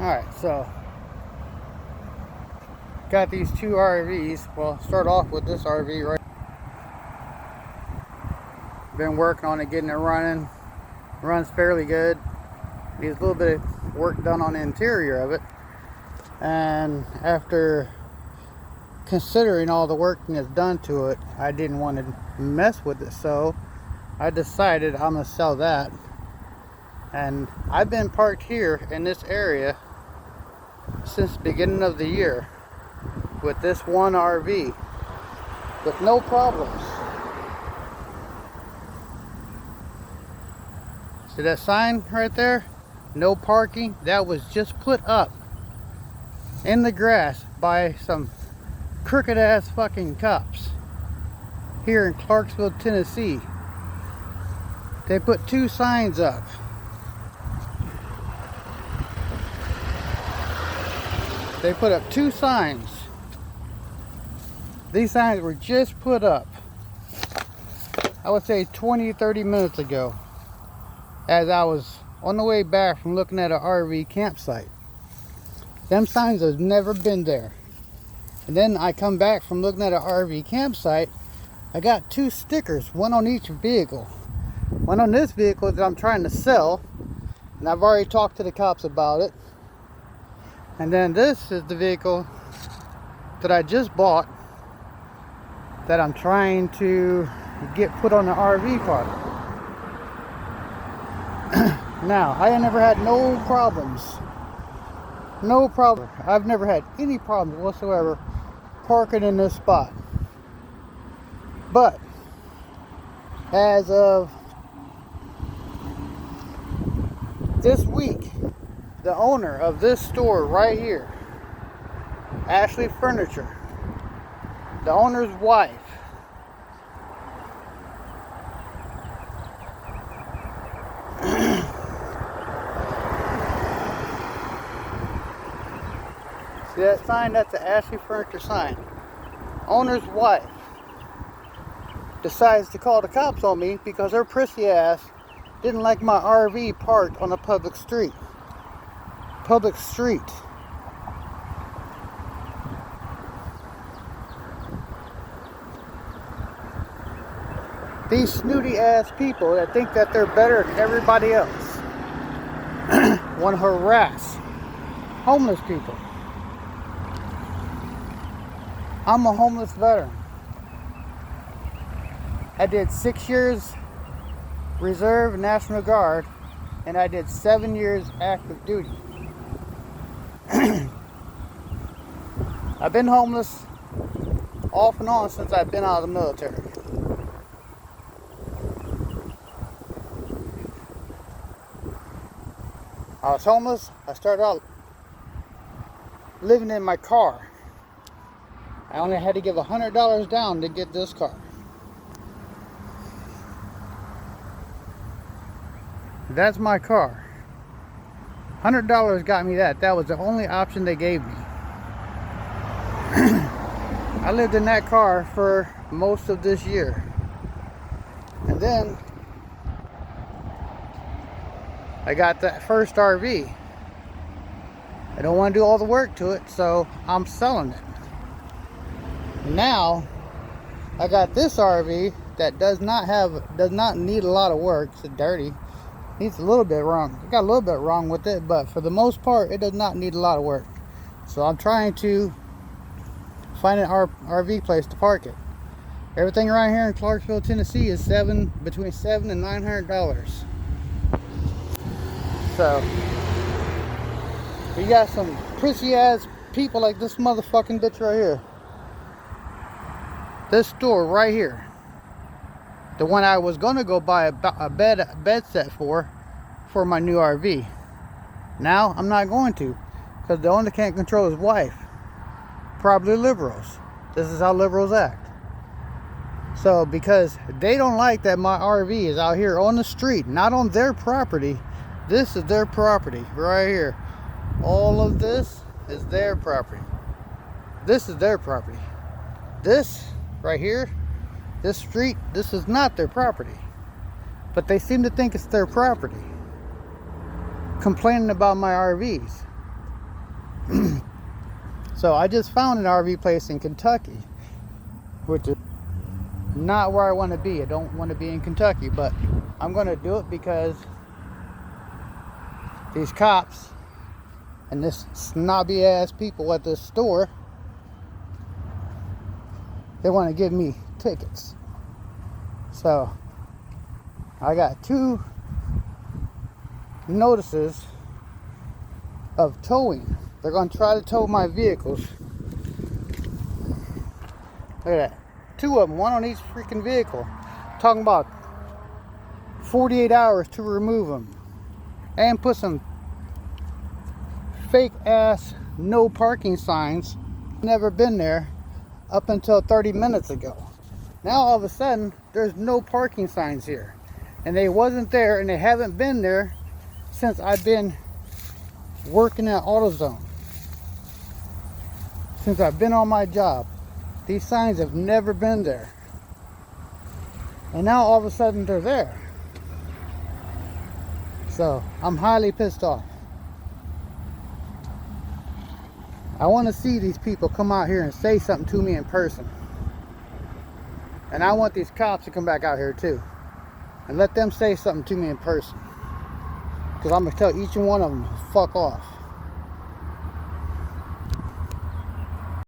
Alright, so got these two RVs. Well, start off with this RV right. Been working on it, getting it running. Runs fairly good. Needs a little bit of work done on the interior of it. And after considering all the work that's done to it, I didn't want to mess with it, so I decided I'm gonna sell that. And I've been parked here in this area since the beginning of the year with this one RV with no problems. See that sign right there? No parking. That was just put up in the grass by some crooked ass fucking cops here in Clarksville, Tennessee. They put two signs up. They put up two signs. These signs were just put up, I would say 20-30 minutes ago, as I was on the way back from looking at an RV campsite. Them signs have never been there. And then I come back from looking at an RV campsite. I got two stickers, one on each vehicle. One on this vehicle that I'm trying to sell, and I've already talked to the cops about it. And then this is the vehicle that I just bought that I'm trying to get put on the RV park. Now, I never had no problems. No problem. I've never had any problems whatsoever parking in this spot. But as of this week, the owner of this store right here, Ashley Furniture, the owner's wife, see that sign? That's the Ashley Furniture sign. Owner's wife decides to call the cops on me because her prissy ass didn't like my RV parked on a public street. Public street. These snooty ass people that think that they're better than everybody else want to harass homeless people. I'm a homeless veteran. I did 6 years Reserve National Guard, and I did 7 years active duty. I've been homeless off and on since I've been out of the military. I was homeless. I started out living in my car. I only had to give $100 down to get this car. That's my car. $100 got me that. That was the only option they gave me. I lived in that car for most of this year. And then I got that first RV. I don't want to do all the work to it, so I'm selling it. Now I got this RV that does not need a lot of work. It's dirty. Needs a little bit wrong. I got a little bit wrong with it, but for the most part, it does not need a lot of work. So I'm trying to find an RV place to park it. Everything around here in Clarksville, Tennessee is between $700 and $900. So you got some prissy ass people like this motherfucking bitch right here. This store right here, the one I was gonna go buy a bed set for my new RV. Now I'm not going to, because the owner can't control his wife. Probably liberals. This is how liberals act. So because they don't like that my RV is out here on the street, not on their property. This is their property right here. All of this is their property. This is their property. This right here, this street, this is not their property. But they seem to think it's their property. Complaining about my RVs. So I just found an RV place in Kentucky, which is not where I want to be. I don't want to be in Kentucky, but I'm going to do it because these cops and this snobby ass people at this store, they want to give me tickets. So I got 2 notices of towing. They're going to try to tow my vehicles. Look at that. 2 of them, 1 on each freaking vehicle. Talking about 48 hours to remove them. And put some fake ass no parking signs. Never been there up until 30 minutes ago. Now all of a sudden there's no parking signs here. And they wasn't there, and they haven't been there since I've been working at AutoZone. Since I've been on my job. These signs have never been there. And now all of a sudden they're there. So I'm highly pissed off. I want to see these people come out here and say something to me in person. And I want these cops to come back out here too. And let them say something to me in person. Because I'm going to tell each and one of them to fuck off.